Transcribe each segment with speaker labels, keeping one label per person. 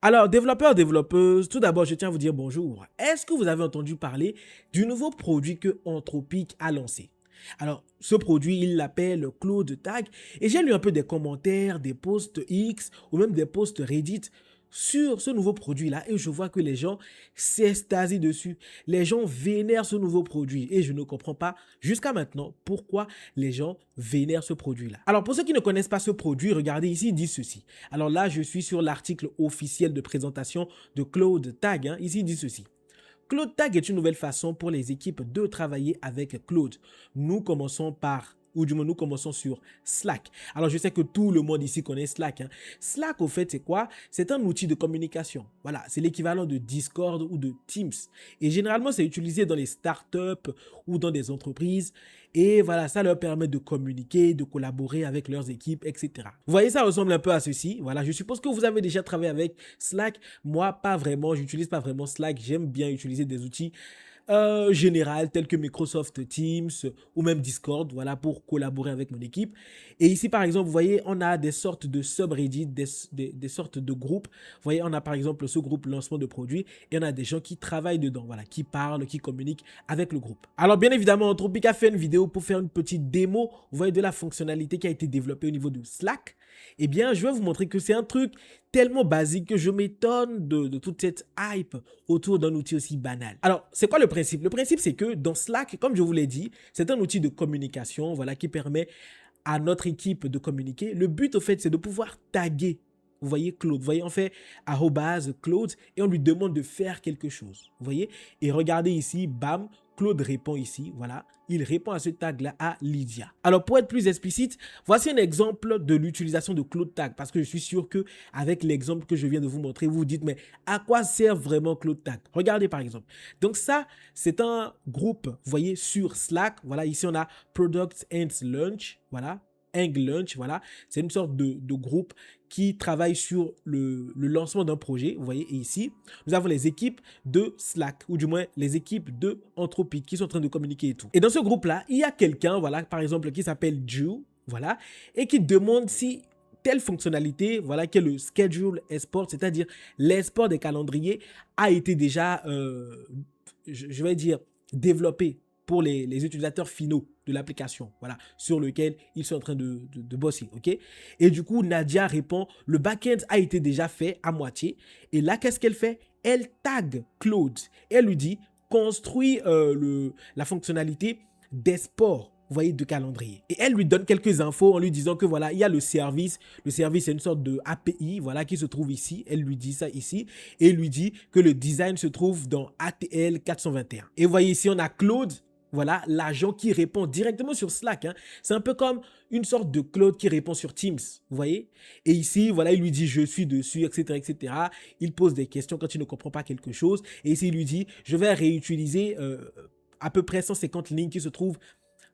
Speaker 1: Alors, développeurs, développeuses, tout d'abord, je tiens à vous dire bonjour. Est-ce que vous avez entendu parler du nouveau produit que Anthropic a lancé? Alors, ce produit, il l'appelle Claude Tag et j'ai lu un peu des commentaires, des posts X ou même des posts Reddit sur ce nouveau produit-là et je vois que les gens s'extasient dessus. Les gens vénèrent ce nouveau produit et je ne comprends pas jusqu'à maintenant pourquoi les gens vénèrent ce produit-là. Alors, pour ceux qui ne connaissent pas ce produit, regardez ici, il dit ceci. Alors là, je suis sur l'article officiel de présentation de Claude Tag. Ici, il dit ceci. Claude Tag est une nouvelle façon pour les équipes de travailler avec Claude. Nous commençons par, ou du moins nous commençons sur Slack. Alors je sais que tout le monde ici connaît Slack. Slack, au fait, c'est quoi? C'est un outil de communication. Voilà, c'est l'équivalent de Discord ou de Teams. Et généralement, c'est utilisé dans les startups ou dans des entreprises. Et voilà, ça leur permet de communiquer, de collaborer avec leurs équipes, etc. Vous voyez, ça ressemble un peu à ceci. Voilà, je suppose que vous avez déjà travaillé avec Slack. Moi, pas vraiment. J'utilise pas vraiment Slack. J'aime bien utiliser des outils général tels que Microsoft Teams ou même Discord, voilà, pour collaborer avec mon équipe. Et ici, par exemple, vous voyez, on a des sortes de subreddits, des sortes de groupes. Vous voyez, on a par exemple ce groupe lancement de produits et on a des gens qui travaillent dedans, voilà, qui parlent, qui communiquent avec le groupe. Alors, bien évidemment, Anthropic a fait une vidéo pour faire une petite démo, vous voyez, de la fonctionnalité qui a été développée au niveau de Slack. Eh bien, je vais vous montrer que c'est un truc tellement basique que je m'étonne de toute cette hype autour d'un outil aussi banal. Alors, c'est quoi le principe? Le principe, c'est que dans Slack, comme je vous l'ai dit, c'est un outil de communication, voilà, qui permet à notre équipe de communiquer. Le but, au fait, c'est de pouvoir taguer. Vous voyez, Claude. Vous voyez, on fait arrobase Claude et on lui demande de faire quelque chose. Vous voyez? Et regardez ici, bam, Claude répond ici, voilà. Il répond à ce tag-là à Lydia. Alors, pour être plus explicite, voici un exemple de l'utilisation de Claude Tag, parce que je suis sûr que avec l'exemple que je viens de vous montrer, vous vous dites, mais à quoi sert vraiment Claude Tag? Regardez par exemple. Donc ça, c'est un groupe, vous voyez, sur Slack. Voilà, ici on a Product and Lunch, voilà. Hang Lunch, voilà, c'est une sorte de groupe qui travaille sur le lancement d'un projet, vous voyez, et ici, nous avons les équipes de Slack, ou du moins les équipes de Anthropic qui sont en train de communiquer et tout. Et dans ce groupe-là, il y a quelqu'un, voilà, par exemple, qui s'appelle Drew, voilà, et qui demande si telle fonctionnalité, voilà, qui est le schedule export, c'est-à-dire l'export des calendriers, a été déjà, je vais dire, développé pour les utilisateurs finaux de l'application, voilà, sur lequel ils sont en train de bosser, ok? Et du coup, Nadia répond, le back-end a été déjà fait à moitié. Et là, qu'est-ce qu'elle fait? Elle tag Claude. Elle lui dit, construis la fonctionnalité d'export, vous voyez, de calendrier. Et elle lui donne quelques infos en lui disant que voilà, il y a le service. Le service, c'est une sorte de API, voilà, qui se trouve ici. Elle lui dit ça ici. Et lui dit que le design se trouve dans ATL 421. Et vous voyez ici, on a Claude, voilà, l'agent qui répond directement sur Slack. C'est un peu comme une sorte de Claude qui répond sur Teams, vous voyez. Et ici, voilà, il lui dit « je suis dessus », etc., etc. Il pose des questions quand il ne comprend pas quelque chose. Et ici, il lui dit « je vais réutiliser à peu près 150 lignes qui se trouvent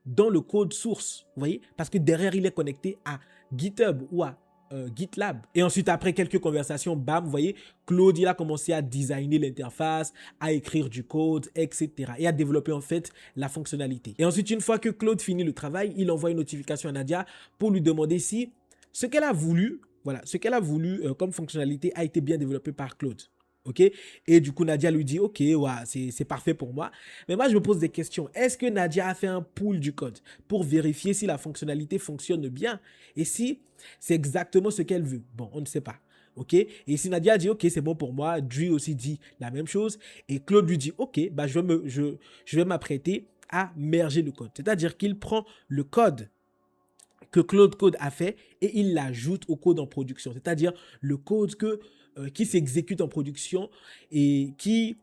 Speaker 1: dans le code source », vous voyez. Parce que derrière, il est connecté à GitHub ou à GitLab. Et ensuite, après quelques conversations, bam, vous voyez, Claude, il a commencé à designer l'interface, à écrire du code, etc. Et à développer en fait la fonctionnalité. Et ensuite, une fois que Claude finit le travail, il envoie une notification à Nadia pour lui demander si ce qu'elle a voulu, voilà, ce qu'elle a voulu comme fonctionnalité a été bien développé par Claude. Ok? Et du coup, Nadia lui dit, ok, ouais, c'est parfait pour moi. Mais moi, je me pose des questions. Est-ce que Nadia a fait un pool du code pour vérifier si la fonctionnalité fonctionne bien et si c'est exactement ce qu'elle veut? Bon, on ne sait pas. Ok? Et si Nadia dit, ok, c'est bon pour moi, Drew aussi dit la même chose. Et Claude lui dit, ok, bah, je vais m'apprêter à merger le code. C'est-à-dire qu'il prend le code que Claude Code a fait et il l'ajoute au code en production. C'est-à-dire le code qui s'exécute en production et qui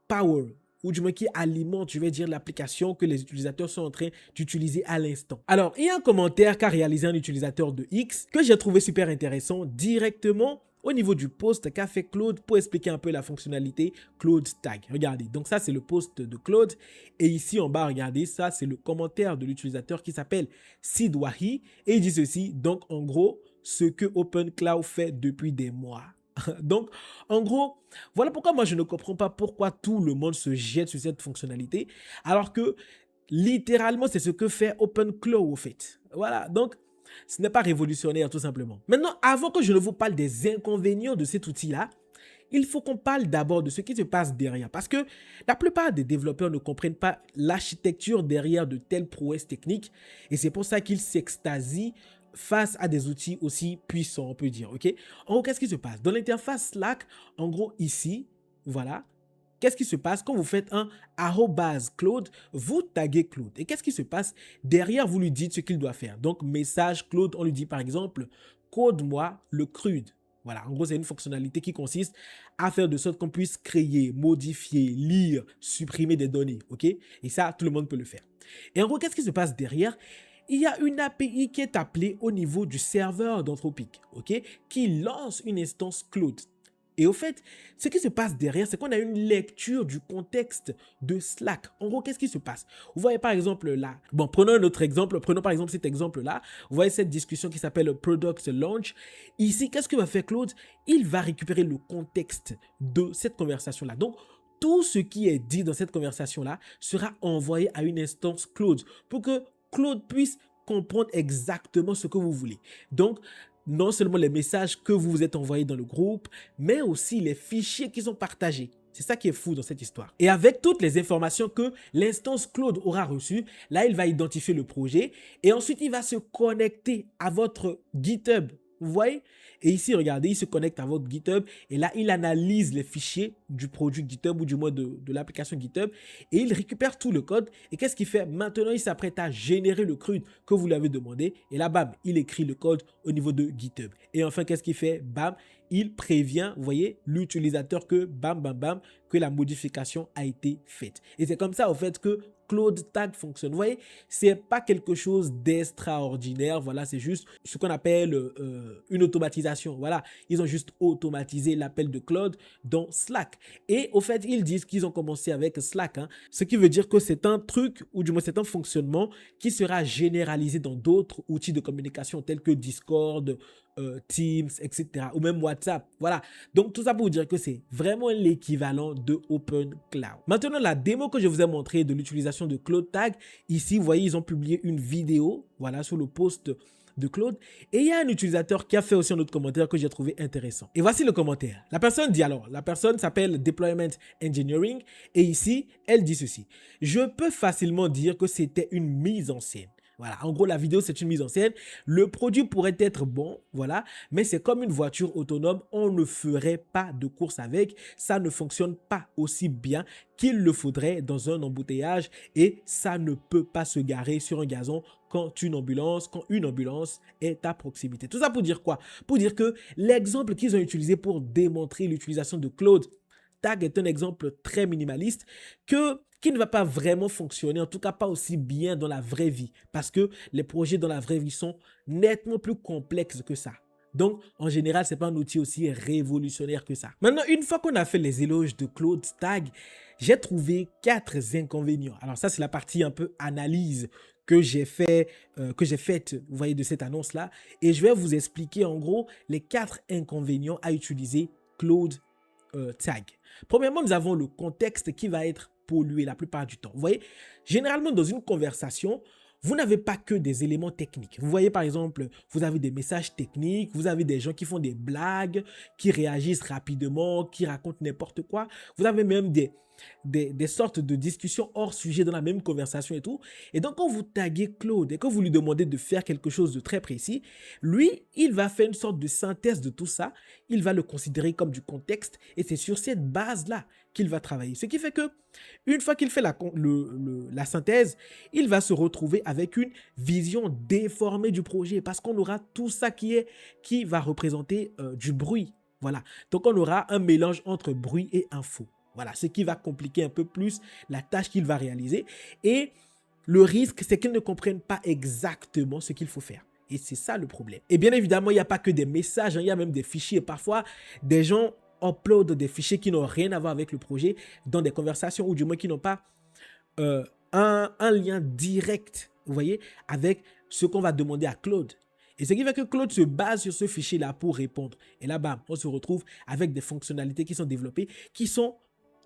Speaker 1: power, ou du moins qui alimente, je vais dire, l'application que les utilisateurs sont en train d'utiliser à l'instant. Alors, il y a un commentaire qu'a réalisé un utilisateur de X que j'ai trouvé super intéressant directement au niveau du post qu'a fait Claude pour expliquer un peu la fonctionnalité Claude Tag. Regardez, donc ça c'est le post de Claude et ici en bas, regardez, ça c'est le commentaire de l'utilisateur qui s'appelle Sidwahi et il dit ceci, donc en gros, ce que OpenCloud fait depuis des mois. Donc, en gros, voilà pourquoi moi je ne comprends pas pourquoi tout le monde se jette sur cette fonctionnalité, alors que littéralement c'est ce que fait OpenClaw au fait. Voilà, donc ce n'est pas révolutionnaire tout simplement. Maintenant, avant que je ne vous parle des inconvénients de cet outil-là, il faut qu'on parle d'abord de ce qui se passe derrière. Parce que la plupart des développeurs ne comprennent pas l'architecture derrière de telles prouesses techniques. Et c'est pour ça qu'ils s'extasient face à des outils aussi puissants, on peut dire. Ok. En gros, qu'est-ce qui se passe? Dans l'interface Slack, en gros, ici, voilà. Qu'est-ce qui se passe quand vous faites un @Claude, vous taguez Claude. Et qu'est-ce qui se passe? Derrière, vous lui dites ce qu'il doit faire. Donc, message Claude, on lui dit par exemple, code-moi le CRUD. Voilà, en gros, c'est une fonctionnalité qui consiste à faire de sorte qu'on puisse créer, modifier, lire, supprimer des données. OK? Et ça, tout le monde peut le faire. Et en gros, qu'est-ce qui se passe derrière? Il y a une API qui est appelée au niveau du serveur d'Anthropic, OK, qui lance une instance Claude. Et au fait, ce qui se passe derrière, c'est qu'on a une lecture du contexte de Slack. En gros, qu'est-ce qui se passe? Vous voyez par exemple là, bon, prenons un autre exemple, prenons par exemple cet exemple-là. Vous voyez cette discussion qui s'appelle Product Launch. Ici, qu'est-ce que va faire Claude? Il va récupérer le contexte de cette conversation-là. Donc, tout ce qui est dit dans cette conversation-là sera envoyé à une instance Claude pour que Claude puisse comprendre exactement ce que vous voulez. Donc, non seulement les messages que vous vous êtes envoyés dans le groupe, mais aussi les fichiers qui sont partagés. C'est ça qui est fou dans cette histoire. Et avec toutes les informations que l'instance Claude aura reçues, là, il va identifier le projet et ensuite, il va se connecter à votre GitHub. Vous voyez? Et ici, regardez, il se connecte à votre GitHub et là, il analyse les fichiers du produit GitHub ou du moins de l'application GitHub et il récupère tout le code. Et qu'est-ce qu'il fait? Maintenant, il s'apprête à générer le CRUD que vous lui avez demandé. Et là, bam, il écrit le code au niveau de GitHub. Et enfin, qu'est-ce qu'il fait? Bam, il prévient, vous voyez, l'utilisateur que bam, bam, bam, que la modification a été faite. Et c'est comme ça, au fait, que Claude Tag fonctionne. Vous voyez, c'est pas quelque chose d'extraordinaire. Voilà, c'est juste ce qu'on appelle une automatisation. Voilà, ils ont juste automatisé l'appel de Claude dans Slack. Et au fait, ils disent qu'ils ont commencé avec Slack. Hein, ce qui veut dire que c'est un truc, ou du moins c'est un fonctionnement qui sera généralisé dans d'autres outils de communication tels que Discord, Teams, etc. Ou même WhatsApp. Voilà. Donc, tout ça pour vous dire que c'est vraiment l'équivalent de Open Cloud. Maintenant, la démo que je vous ai montrée de l'utilisation de Claude Tag, ici, vous voyez, ils ont publié une vidéo, voilà, sur le post de Claude. Et il y a un utilisateur qui a fait aussi un autre commentaire que j'ai trouvé intéressant. Et voici le commentaire. La personne dit alors, la personne s'appelle Deployment Engineering. Et ici, elle dit ceci. Je peux facilement dire que c'était une mise en scène. Voilà, en gros, la vidéo, c'est une mise en scène. Le produit pourrait être bon, voilà, mais c'est comme une voiture autonome. On ne ferait pas de course avec. Ça ne fonctionne pas aussi bien qu'il le faudrait dans un embouteillage et ça ne peut pas se garer sur un gazon quand une ambulance est à proximité. Tout ça pour dire quoi? Pour dire que l'exemple qu'ils ont utilisé pour démontrer l'utilisation de Claude Tag est un exemple très minimaliste qui ne va pas vraiment fonctionner, en tout cas pas aussi bien dans la vraie vie, parce que les projets dans la vraie vie sont nettement plus complexes que ça. Donc, en général, ce n'est pas un outil aussi révolutionnaire que ça. Maintenant, une fois qu'on a fait les éloges de Claude Tag, j'ai trouvé 4 inconvénients. Alors ça, c'est la partie un peu analyse que j'ai faite, vous voyez, de cette annonce-là. Et je vais vous expliquer en gros les 4 inconvénients à utiliser Claude Tag. Premièrement, nous avons le contexte qui va être pollué la plupart du temps. Vous voyez, généralement dans une conversation, vous n'avez pas que des éléments techniques. Vous voyez par exemple, vous avez des messages techniques, vous avez des gens qui font des blagues, qui réagissent rapidement, qui racontent n'importe quoi. Vous avez même des sortes de discussions hors sujet dans la même conversation et tout. Et donc, quand vous taguez Claude et que vous lui demandez de faire quelque chose de très précis, lui, il va faire une sorte de synthèse de tout ça. Il va le considérer comme du contexte et c'est sur cette base-là qu'il va travailler. Ce qui fait que, une fois qu'il fait la synthèse, il va se retrouver avec une vision déformée du projet parce qu'on aura tout ça qui va représenter du bruit. Voilà. Donc, on aura un mélange entre bruit et info. Voilà, ce qui va compliquer un peu plus la tâche qu'il va réaliser. Et le risque, c'est qu'il ne comprenne pas exactement ce qu'il faut faire. Et c'est ça le problème. Et bien évidemment, il n'y a pas que des messages, hein, il y a même des fichiers. Parfois, des gens uploadent des fichiers qui n'ont rien à voir avec le projet dans des conversations ou du moins qui n'ont pas un lien direct, vous voyez, avec ce qu'on va demander à Claude. Et ce qui fait que Claude se base sur ce fichier-là pour répondre. Et là, bam, on se retrouve avec des fonctionnalités qui sont développées, qui sont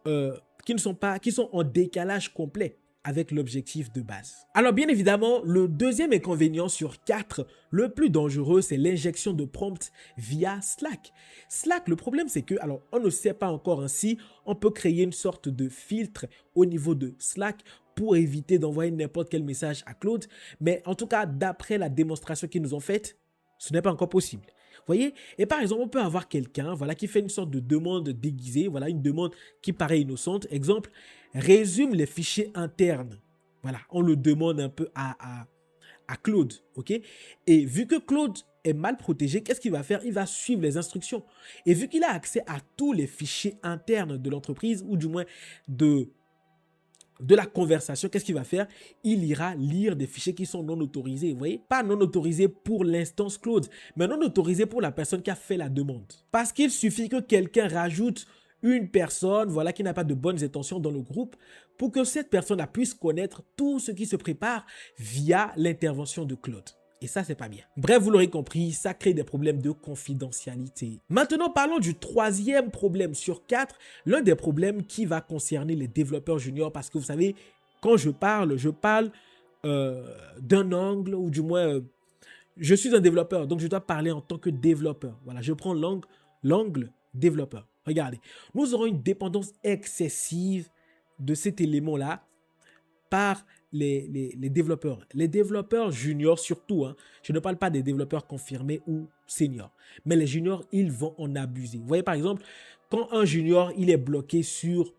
Speaker 1: en décalage complet. avec l'objectif de base. Alors bien évidemment, le deuxième inconvénient sur 4, le plus dangereux, c'est l'injection de prompts via Slack. Slack, le problème c'est que, alors on ne sait pas encore ainsi, on peut créer une sorte de filtre au niveau de Slack pour éviter d'envoyer n'importe quel message à Claude, mais en tout cas, d'après la démonstration qu'ils nous ont faite, ce n'est pas encore possible. Vous voyez? Et par exemple, on peut avoir quelqu'un voilà, qui fait une sorte de demande déguisée, voilà, une demande qui paraît innocente. Exemple, résume les fichiers internes. Voilà, on le demande un peu à Claude, ok? Et vu que Claude est mal protégé, qu'est-ce qu'il va faire? Il va suivre les instructions. Et vu qu'il a accès à tous les fichiers internes de l'entreprise, ou du moins de la conversation, qu'est-ce qu'il va faire? Il ira lire des fichiers qui sont non autorisés, vous voyez? Pas non autorisés pour l'instance Claude, mais non autorisés pour la personne qui a fait la demande. Parce qu'il suffit que quelqu'un rajoute une personne, voilà, qui n'a pas de bonnes intentions dans le groupe, pour que cette personne puisse connaître tout ce qui se prépare via l'intervention de Claude. Et ça, c'est pas bien. Bref, vous l'aurez compris, ça crée des problèmes de confidentialité. Maintenant, parlons du troisième problème sur 4, l'un des problèmes qui va concerner les développeurs juniors, parce que vous savez, quand je parle d'un angle, ou du moins, je suis un développeur, donc je dois parler en tant que développeur. Voilà, je prends l'angle développeur. Regardez, nous aurons une dépendance excessive de cet élément-là par les développeurs. Les développeurs juniors surtout, hein, je ne parle pas des développeurs confirmés ou seniors, mais les juniors, ils vont en abuser. Vous voyez par exemple, quand un junior, il est bloqué sur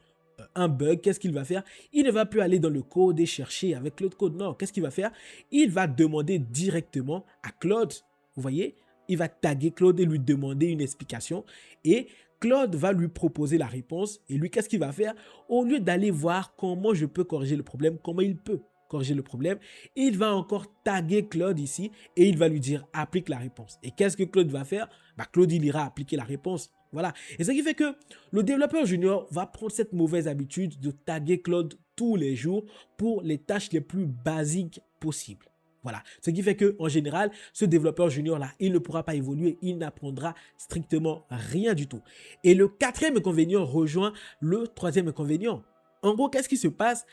Speaker 1: un bug, qu'est-ce qu'il va faire? Il ne va plus aller dans le code et chercher avec Claude Code. Non, qu'est-ce qu'il va faire? Il va demander directement à Claude, vous voyez? Il va taguer Claude et lui demander une explication et Claude va lui proposer la réponse et lui, qu'est-ce qu'il va faire? Au lieu d'aller voir comment je peux corriger le problème, comment il peut corriger le problème, il va encore taguer Claude ici et il va lui dire applique la réponse. Et qu'est-ce que Claude va faire? Bah, Claude, il ira appliquer la réponse. Voilà. Et ce qui fait que le développeur junior va prendre cette mauvaise habitude de taguer Claude tous les jours pour les tâches les plus basiques possibles. Voilà, ce qui fait qu'en général, ce développeur junior-là, il ne pourra pas évoluer, il n'apprendra strictement rien du tout. Et le quatrième inconvénient rejoint le troisième inconvénient. En gros, qu'est-ce qui se passe?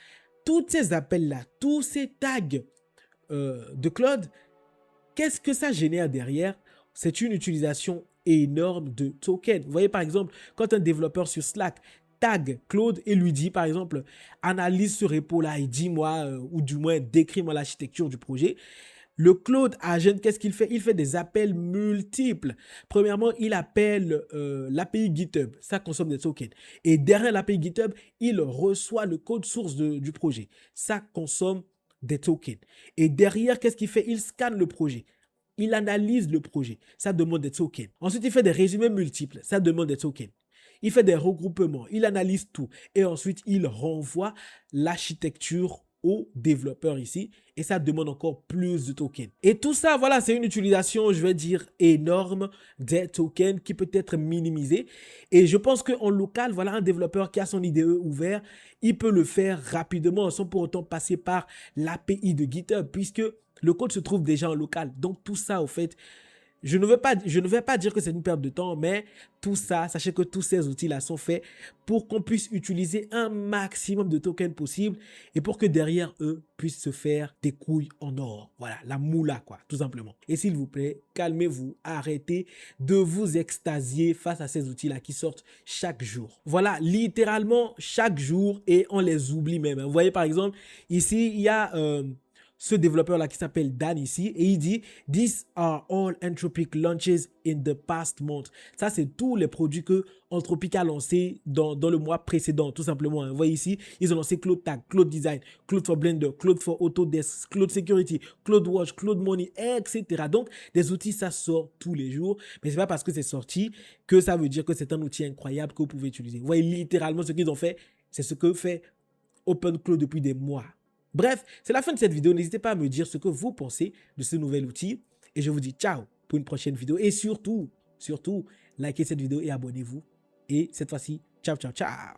Speaker 1: Tous ces appels-là, tous ces tags de Claude, qu'est-ce que ça génère derrière? C'est une utilisation énorme de tokens. Vous voyez par exemple, quand un développeur sur Slack tag Claude et lui dit par exemple analyse ce repo là et dis-moi ou du moins décris-moi l'architecture du projet. Le Claude Agent, qu'est-ce qu'il fait? Il fait des appels multiples. Premièrement, il appelle l'API GitHub. Ça consomme des tokens. Et derrière l'API GitHub, il reçoit le code source du projet. Ça consomme des tokens. Et derrière, qu'est-ce qu'il fait? Il scanne le projet. Il analyse le projet. Ça demande des tokens. Ensuite, il fait des résumés multiples. Ça demande des tokens. Il fait des regroupements, il analyse tout et ensuite il renvoie l'architecture aux développeurs ici et ça demande encore plus de tokens. Et tout ça, voilà, c'est une utilisation, je vais dire, énorme des tokens qui peut être minimisée. Et je pense qu'en local, voilà, un développeur qui a son IDE ouvert, il peut le faire rapidement sans pour autant passer par l'API de GitHub puisque le code se trouve déjà en local. Donc tout ça, au fait, je ne vais pas dire que c'est une perte de temps, mais tout ça, sachez que tous ces outils-là sont faits pour qu'on puisse utiliser un maximum de tokens possible et pour que derrière eux puissent se faire des couilles en or. Voilà, la moula quoi, tout simplement. Et s'il vous plaît, calmez-vous, arrêtez de vous extasier face à ces outils-là qui sortent chaque jour. Voilà, littéralement chaque jour et on les oublie même. Vous voyez par exemple, ici, il y a... ce développeur-là qui s'appelle Dan ici, et il dit « These are all Anthropic launches in the past month ». Ça, c'est tous les produits que Anthropic a lancés dans le mois précédent, tout simplement. Vous voyez ici, ils ont lancé Claude Tag, Claude Design, Claude for Blender, Claude for Autodesk, Claude Security, Claude Watch, Claude Money, etc. Donc, des outils, ça sort tous les jours, mais c'est pas parce que c'est sorti que ça veut dire que c'est un outil incroyable que vous pouvez utiliser. Vous voyez littéralement ce qu'ils ont fait, c'est ce que fait OpenClaw depuis des mois. Bref, c'est la fin de cette vidéo. N'hésitez pas à me dire ce que vous pensez de ce nouvel outil. Et je vous dis ciao pour une prochaine vidéo. Et surtout, likez cette vidéo et abonnez-vous. Et cette fois-ci, ciao, ciao, ciao.